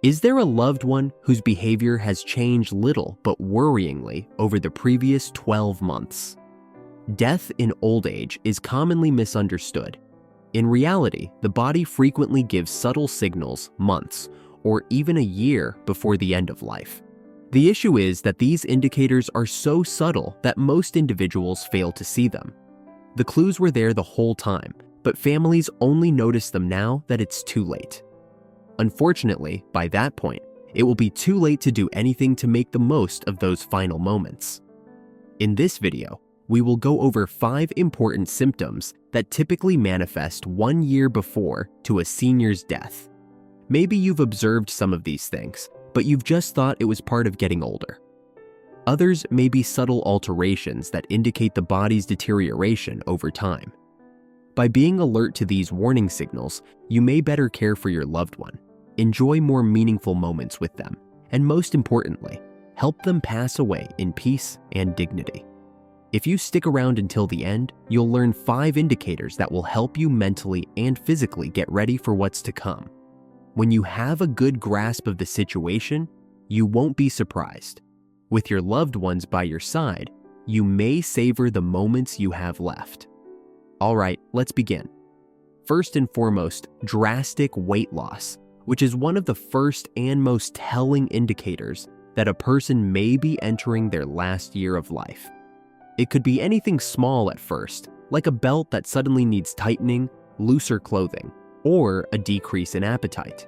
Is there a loved one whose behavior has changed little but worryingly over the previous 12 months? Death in old age is commonly misunderstood. In reality, the body frequently gives subtle signals months or even a year before the end of life. The issue is that these indicators are so subtle that most individuals fail to see them. The clues were there the whole time, but families only notice them now that it's too late. Unfortunately, by that point, it will be too late to do anything to make the most of those final moments. In this video, we will go over 5 important symptoms that typically manifest 1 year before to a senior's death. Maybe you've observed some of these things, but you've just thought it was part of getting older. Others may be subtle alterations that indicate the body's deterioration over time. By being alert to these warning signals, you may better care for your loved one, enjoy more meaningful moments with them, and most importantly, help them pass away in peace and dignity. If you stick around until the end, you'll learn 5 indicators that will help you mentally and physically get ready for what's to come. When you have a good grasp of the situation, you won't be surprised. With your loved ones by your side, you may savor the moments you have left. All right, let's begin. First and foremost, drastic weight loss, which is one of the first and most telling indicators that a person may be entering their last year of life. It could be anything small at first, like a belt that suddenly needs tightening, looser clothing, or a decrease in appetite.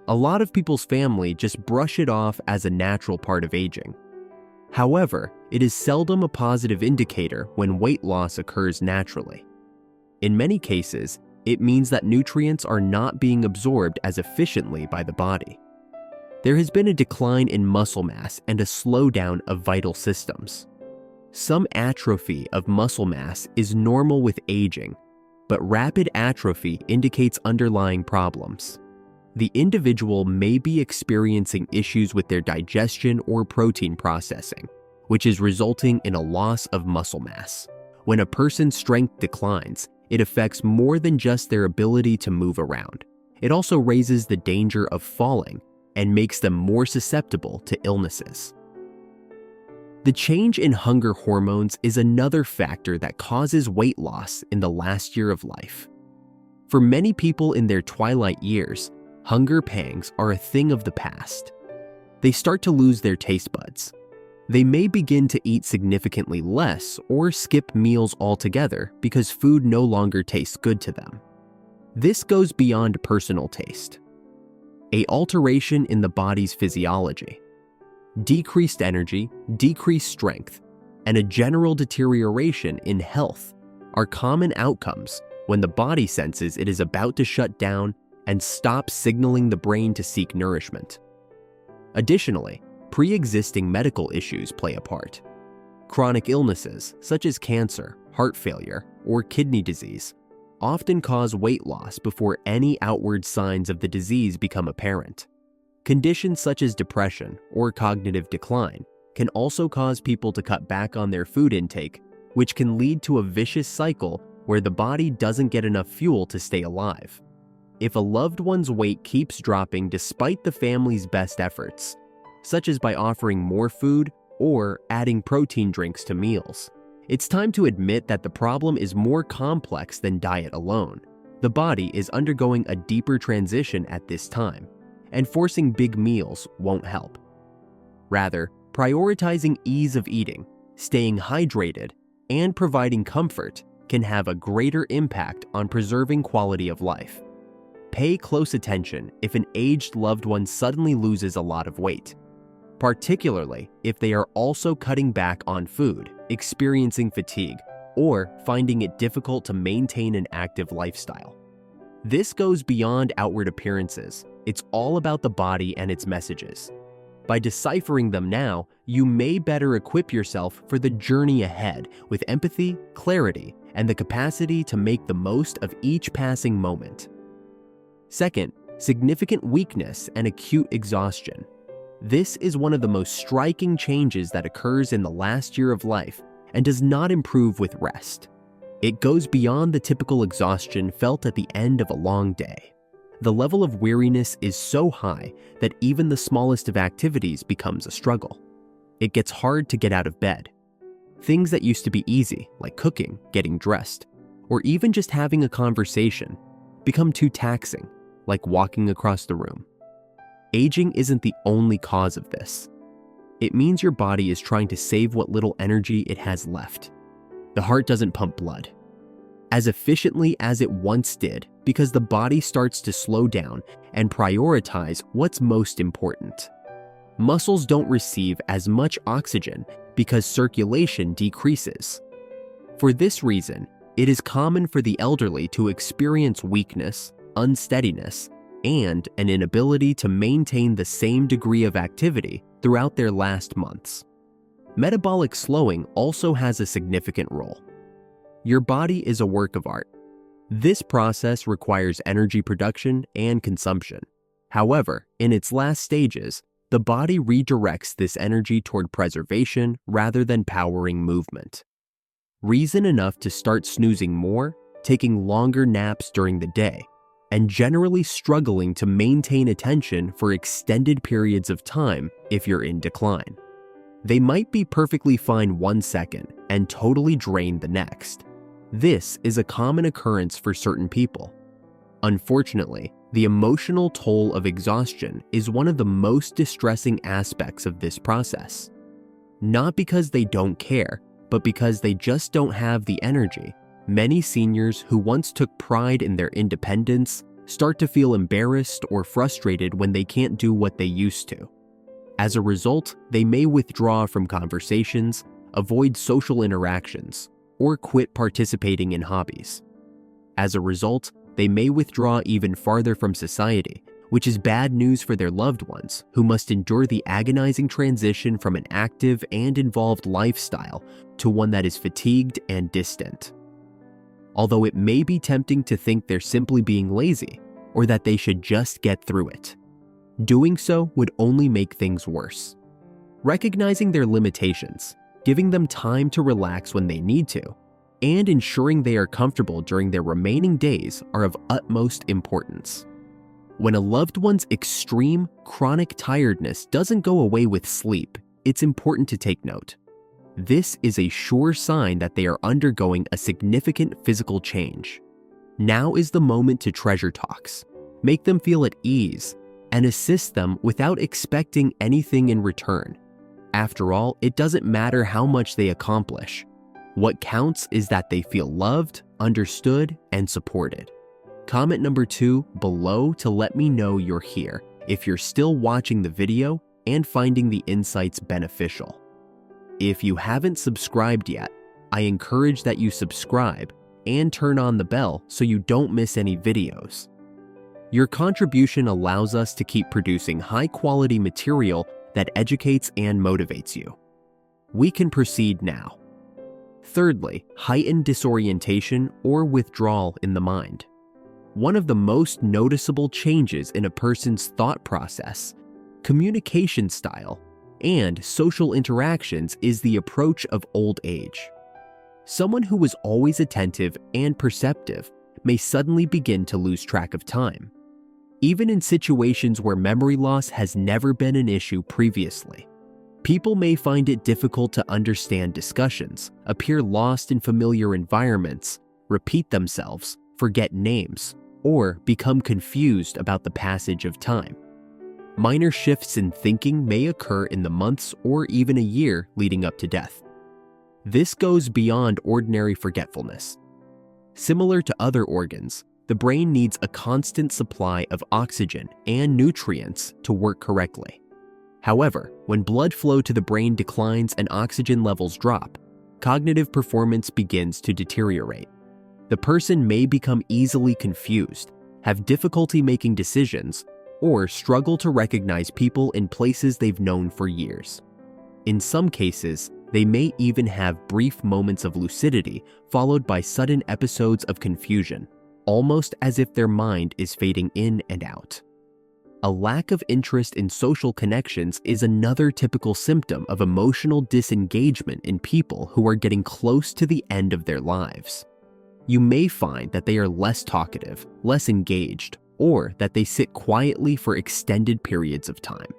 A lot of people's family just brush it off as a natural part of aging. However, it is seldom a positive indicator when weight loss occurs naturally. In many cases, it means that nutrients are not being absorbed as efficiently by the body. There has been a decline in muscle mass and a slowdown of vital systems. Some atrophy of muscle mass is normal with aging, but rapid atrophy indicates underlying problems. The individual may be experiencing issues with their digestion or protein processing, which is resulting in a loss of muscle mass. When a person's strength declines, it affects more than just their ability to move around. It also raises the danger of falling and makes them more susceptible to illnesses. The change in hunger hormones is another factor that causes weight loss in the last year of life. For many people in their twilight years, hunger pangs are a thing of the past. They start to lose their taste buds. They may begin to eat significantly less or skip meals altogether because food no longer tastes good to them. This goes beyond personal taste. An alteration in the body's physiology. Decreased energy, decreased strength, and a general deterioration in health are common outcomes when the body senses it is about to shut down and stop signaling the brain to seek nourishment. Additionally, pre-existing medical issues play a part. Chronic illnesses such as cancer, heart failure, or kidney disease often cause weight loss before any outward signs of the disease become apparent. Conditions such as depression or cognitive decline can also cause people to cut back on their food intake, which can lead to a vicious cycle where the body doesn't get enough fuel to stay alive. If a loved one's weight keeps dropping despite the family's best efforts, such as by offering more food or adding protein drinks to meals, it's time to admit that the problem is more complex than diet alone. The body is undergoing a deeper transition at this time, and forcing big meals won't help. Rather, prioritizing ease of eating, staying hydrated, and providing comfort can have a greater impact on preserving quality of life. Pay close attention if an aged loved one suddenly loses a lot of weight, particularly if they are also cutting back on food, experiencing fatigue, or finding it difficult to maintain an active lifestyle. This goes beyond outward appearances. It's all about the body and its messages. By deciphering them now, you may better equip yourself for the journey ahead with empathy, clarity, and the capacity to make the most of each passing moment. Second, significant weakness and acute exhaustion. This is one of the most striking changes that occurs in the last year of life and does not improve with rest. It goes beyond the typical exhaustion felt at the end of a long day. The level of weariness is so high that even the smallest of activities becomes a struggle. It gets hard to get out of bed. Things that used to be easy, like cooking, getting dressed, or even just having a conversation, become too taxing, like walking across the room. Aging isn't the only cause of this. It means your body is trying to save what little energy it has left. The heart doesn't pump blood as efficiently as it once did because the body starts to slow down and prioritize what's most important. Muscles don't receive as much oxygen because circulation decreases. For this reason, it is common for the elderly to experience weakness, unsteadiness, and an inability to maintain the same degree of activity throughout their last months. Metabolic slowing also has a significant role. Your body is a work of art. This process requires energy production and consumption. However, in its last stages, the body redirects this energy toward preservation rather than powering movement. Reason enough to start snoozing more, taking longer naps during the day, and generally struggling to maintain attention for extended periods of time if you're in decline. They might be perfectly fine 1 second and totally drained the next. This is a common occurrence for certain people. Unfortunately, the emotional toll of exhaustion is one of the most distressing aspects of this process. Not because they don't care, but because they just don't have the energy. Many seniors who once took pride in their independence start to feel embarrassed or frustrated when they can't do what they used to. As a result, they may withdraw from conversations, avoid social interactions, or quit participating in hobbies. As a result, they may withdraw even farther from society, which is bad news for their loved ones who must endure the agonizing transition from an active and involved lifestyle to one that is fatigued and distant. Although it may be tempting to think they're simply being lazy or that they should just get through it, doing so would only make things worse. Recognizing their limitations, giving them time to relax when they need to, and ensuring they are comfortable during their remaining days are of utmost importance. When a loved one's extreme, chronic tiredness doesn't go away with sleep, it's important to take note. This is a sure sign that they are undergoing a significant physical change. Now is the moment to treasure talks, make them feel at ease, and assist them without expecting anything in return. After all, it doesn't matter how much they accomplish. What counts is that they feel loved, understood, and supported. Comment number 2 below to let me know you're here if you're still watching the video and finding the insights beneficial. If you haven't subscribed yet, I encourage that you subscribe and turn on the bell so you don't miss any videos. Your contribution allows us to keep producing high-quality material that educates and motivates you. We can proceed now. Thirdly, heightened disorientation or withdrawal in the mind. One of the most noticeable changes in a person's thought process, communication style, and social interactions is the approach of old age. Someone who was always attentive and perceptive may suddenly begin to lose track of time, even in situations where memory loss has never been an issue previously. People may find it difficult to understand discussions, appear lost in familiar environments, repeat themselves, forget names, or become confused about the passage of time. Minor shifts in thinking may occur in the months or even a year leading up to death. This goes beyond ordinary forgetfulness. Similar to other organs, the brain needs a constant supply of oxygen and nutrients to work correctly. However, when blood flow to the brain declines and oxygen levels drop, cognitive performance begins to deteriorate. The person may become easily confused, have difficulty making decisions, or struggle to recognize people in places they've known for years. In some cases, they may even have brief moments of lucidity followed by sudden episodes of confusion, almost as if their mind is fading in and out. A lack of interest in social connections is another typical symptom of emotional disengagement in people who are getting close to the end of their lives. You may find that they are less talkative, less engaged, or that they sit quietly for extended periods of time.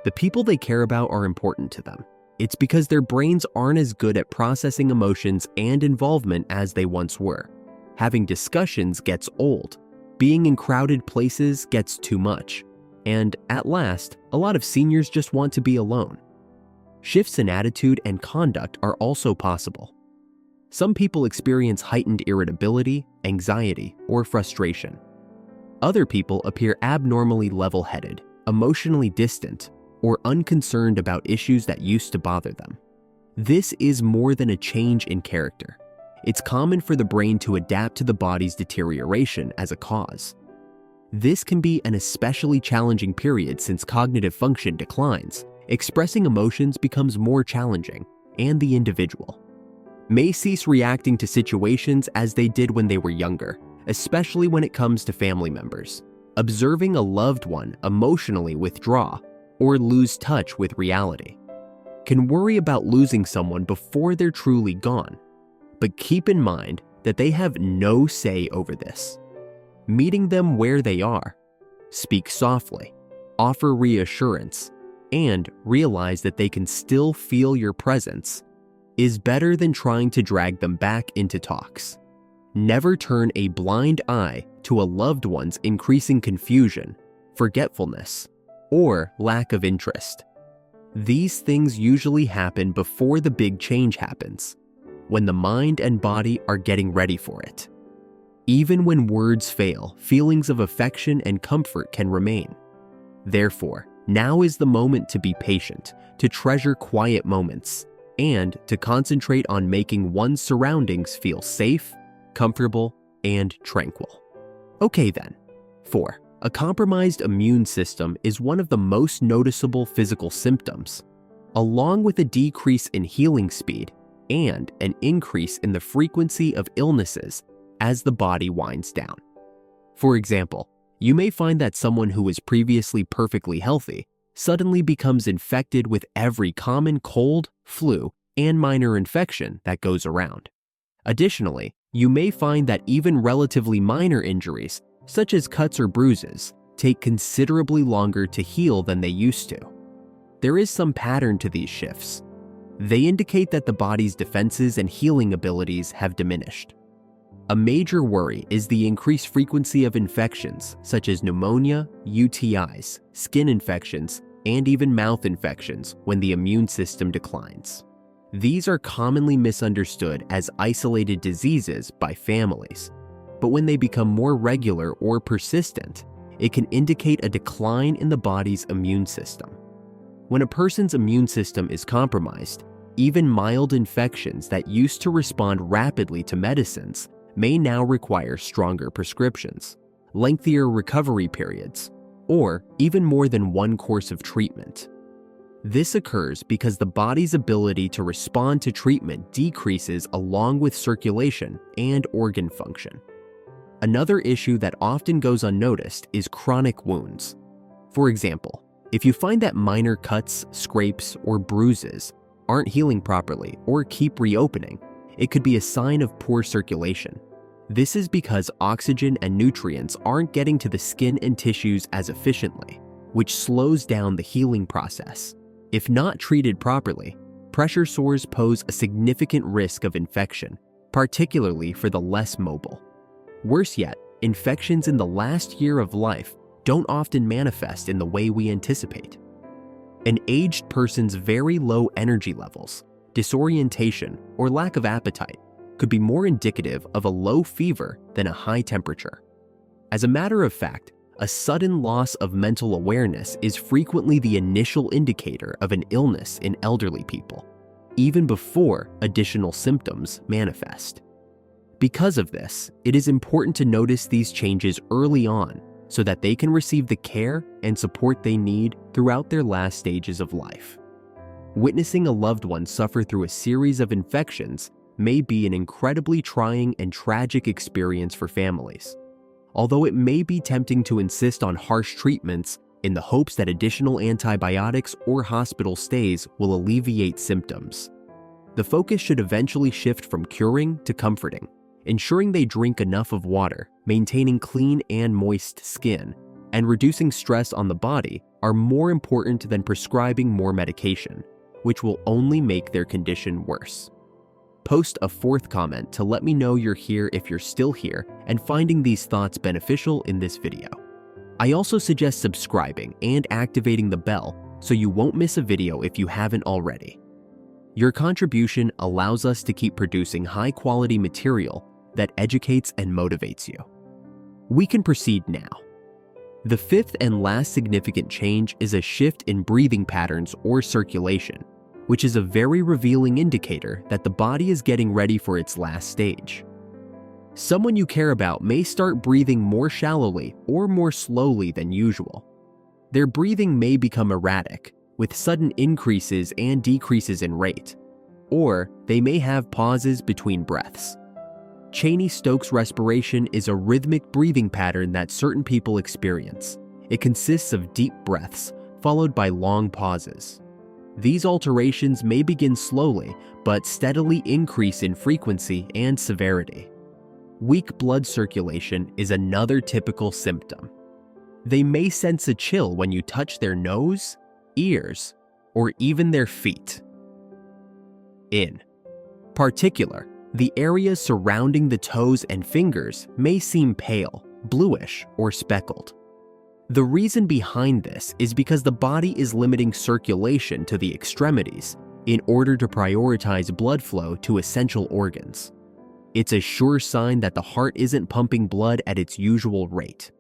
The people they care about are important to them. It's because their brains aren't as good at processing emotions and involvement as they once were. Having discussions gets old. Being in crowded places gets too much. And at last, a lot of seniors just want to be alone. Shifts in attitude and conduct are also possible. Some people experience heightened irritability, anxiety, or frustration. Other people appear abnormally level-headed, emotionally distant, or unconcerned about issues that used to bother them. This is more than a change in character. It's common for the brain to adapt to the body's deterioration as a cause. This can be an especially challenging period since cognitive function declines. Expressing emotions becomes more challenging, and the individual may cease reacting to situations as they did when they were younger, especially when it comes to family members. Observing a loved one emotionally withdraw or lose touch with reality. Can worry about losing someone before they're truly gone, but keep in mind that they have no say over this. Meeting them where they are, speak softly, offer reassurance, and realize that they can still feel your presence is better than trying to drag them back into talks. Never turn a blind eye to a loved one's increasing confusion, forgetfulness, or lack of interest. These things usually happen before the big change happens, when the mind and body are getting ready for it. Even when words fail, feelings of affection and comfort can remain. Therefore, now is the moment to be patient, to treasure quiet moments, and to concentrate on making one's surroundings feel safe, comfortable, and tranquil. Okay then. 4. A compromised immune system is one of the most noticeable physical symptoms, along with a decrease in healing speed and an increase in the frequency of illnesses as the body winds down. For example, you may find that someone who was previously perfectly healthy suddenly becomes infected with every common cold, flu, and minor infection that goes around. Additionally, you may find that even relatively minor injuries, such as cuts or bruises, take considerably longer to heal than they used to. There is some pattern to these shifts. They indicate that the body's defenses and healing abilities have diminished. A major worry is the increased frequency of infections such as pneumonia, UTIs, skin infections, and even mouth infections when the immune system declines. These are commonly misunderstood as isolated diseases by families, but when they become more regular or persistent, it can indicate a decline in the body's immune system. When a person's immune system is compromised, even mild infections that used to respond rapidly to medicines may now require stronger prescriptions, lengthier recovery periods, or even more than one course of treatment. This occurs because the body's ability to respond to treatment decreases along with circulation and organ function. Another issue that often goes unnoticed is chronic wounds. For example, if you find that minor cuts, scrapes, or bruises aren't healing properly or keep reopening, it could be a sign of poor circulation. This is because oxygen and nutrients aren't getting to the skin and tissues as efficiently, which slows down the healing process. If not treated properly, pressure sores pose a significant risk of infection, particularly for the less mobile. Worse yet, infections in the last year of life don't often manifest in the way we anticipate. An aged person's very low energy levels, disorientation, or lack of appetite could be more indicative of a low fever than a high temperature. As a matter of fact, a sudden loss of mental awareness is frequently the initial indicator of an illness in elderly people, even before additional symptoms manifest. Because of this, it is important to notice these changes early on so that they can receive the care and support they need throughout their last stages of life. Witnessing a loved one suffer through a series of infections may be an incredibly trying and tragic experience for families. Although it may be tempting to insist on harsh treatments in the hopes that additional antibiotics or hospital stays will alleviate symptoms, the focus should eventually shift from curing to comforting ensuring they drink enough of water, maintaining clean and moist skin, and reducing stress on the body are more important than prescribing more medication, which will only make their condition worse. Post a fourth comment to let me know you're here if you're still here and finding these thoughts beneficial in this video. I also suggest subscribing and activating the bell so you won't miss a video if you haven't already. Your contribution allows us to keep producing high-quality material that educates and motivates you. We can proceed now. The fifth and last significant change is a shift in breathing patterns or circulation, which is a very revealing indicator that the body is getting ready for its last stage. Someone you care about may start breathing more shallowly or more slowly than usual. Their breathing may become erratic, with sudden increases and decreases in rate, or they may have pauses between breaths. Cheney-Stokes respiration is a rhythmic breathing pattern that certain people experience. It consists of deep breaths, followed by long pauses. These alterations may begin slowly, but steadily increase in frequency and severity. Weak blood circulation is another typical symptom. They may sense a chill when you touch their nose, ears, or even their feet. In particular, the areas surrounding the toes and fingers may seem pale, bluish, or speckled. The reason behind this is because the body is limiting circulation to the extremities in order to prioritize blood flow to essential organs. It's a sure sign that the heart isn't pumping blood at its usual rate.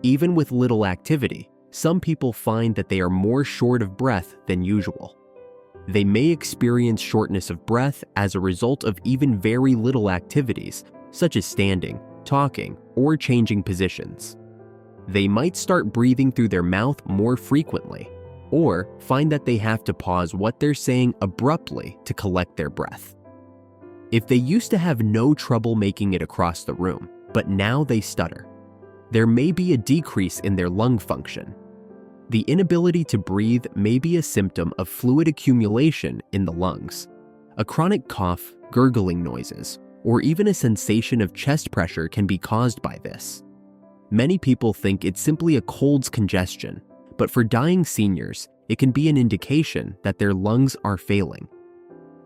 Even with little activity, some people find that they are more short of breath than usual. They may experience shortness of breath as a result of even very little activities, such as standing, talking, or changing positions. They might start breathing through their mouth more frequently, or find that they have to pause what they're saying abruptly to collect their breath. If they used to have no trouble making it across the room, but now they stutter, there may be a decrease in their lung function. The inability to breathe may be a symptom of fluid accumulation in the lungs. A chronic cough, gurgling noises, or even a sensation of chest pressure can be caused by this. Many people think it's simply a cold's congestion, but for dying seniors, it can be an indication that their lungs are failing.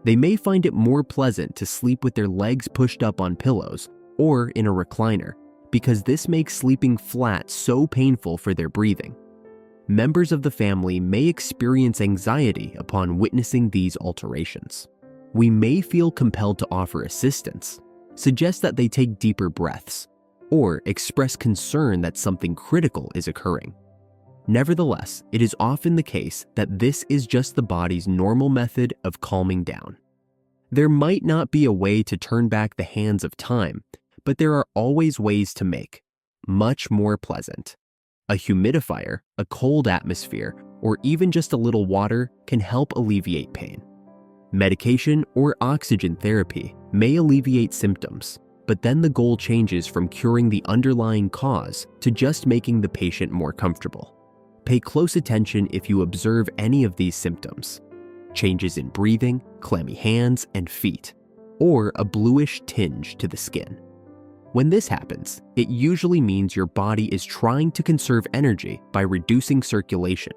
They may find it more pleasant to sleep with their legs pushed up on pillows or in a recliner, because this makes sleeping flat so painful for their breathing. Members of the family may experience anxiety upon witnessing these alterations. We may feel compelled to offer assistance, suggest that they take deeper breaths, or express concern that something critical is occurring. Nevertheless, it is often the case that this is just the body's normal method of calming down. There might not be a way to turn back the hands of time, but there are always ways to make much more pleasant. A humidifier, a cold atmosphere, or even just a little water can help alleviate pain. Medication or oxygen therapy may alleviate symptoms, but then the goal changes from curing the underlying cause to just making the patient more comfortable. Pay close attention if you observe any of these symptoms: changes in breathing, clammy hands and feet, or a bluish tinge to the skin. When this happens, it usually means your body is trying to conserve energy by reducing circulation.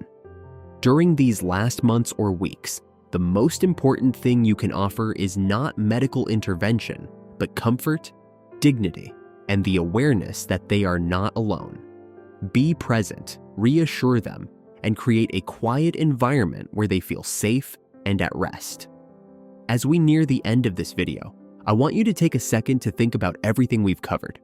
During these last months or weeks, the most important thing you can offer is not medical intervention, but comfort, dignity, and the awareness that they are not alone. Be present, reassure them, and create a quiet environment where they feel safe and at rest. As we near the end of this video, I want you to take a second to think about everything we've covered.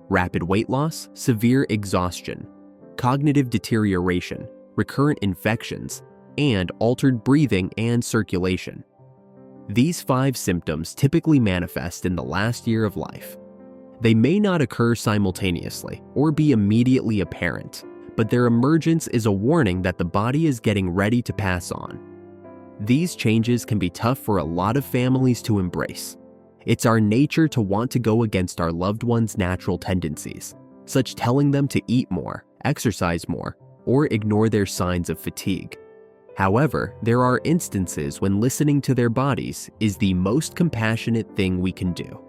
Rapid weight loss, severe exhaustion, cognitive deterioration, recurrent infections, and altered breathing and circulation. These 5 symptoms typically manifest in the last year of life. They may not occur simultaneously or be immediately apparent, but their emergence is a warning that the body is getting ready to pass on. These changes can be tough for a lot of families to embrace. It's our nature to want to go against our loved ones' natural tendencies, such telling them to eat more, exercise more, or ignore their signs of fatigue. However, there are instances when listening to their bodies is the most compassionate thing we can do.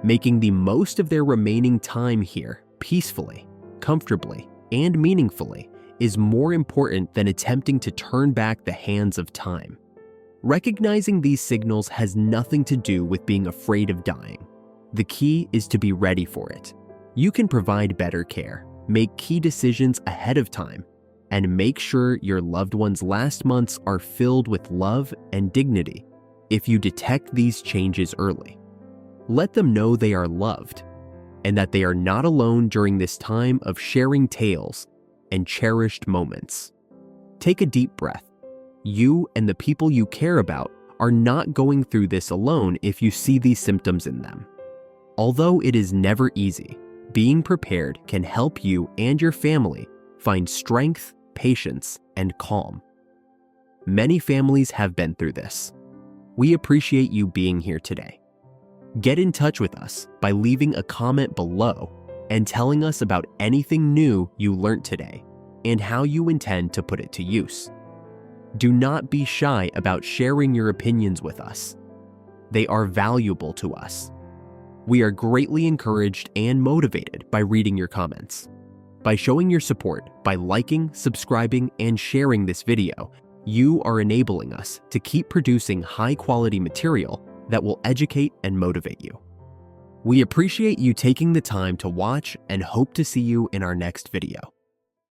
Making the most of their remaining time here peacefully, comfortably, and meaningfully is more important than attempting to turn back the hands of time. Recognizing these signals has nothing to do with being afraid of dying. The key is to be ready for it. You can provide better care, make key decisions ahead of time, and make sure your loved one's last months are filled with love and dignity if you detect these changes early. Let them know they are loved and that they are not alone during this time of sharing tales and cherished moments. Take a deep breath. You and the people you care about are not going through this alone if you see these symptoms in them. Although it is never easy, being prepared can help you and your family find strength, patience, and calm. Many families have been through this. We appreciate you being here today. Get in touch with us by leaving a comment below and telling us about anything new you learned today and how you intend to put it to use. Do not be shy about sharing your opinions with us. They are valuable to us. We are greatly encouraged and motivated by reading your comments. By showing your support by liking, subscribing, and sharing this video, you are enabling us to keep producing high-quality material that will educate and motivate you. We appreciate you taking the time to watch and hope to see you in our next video.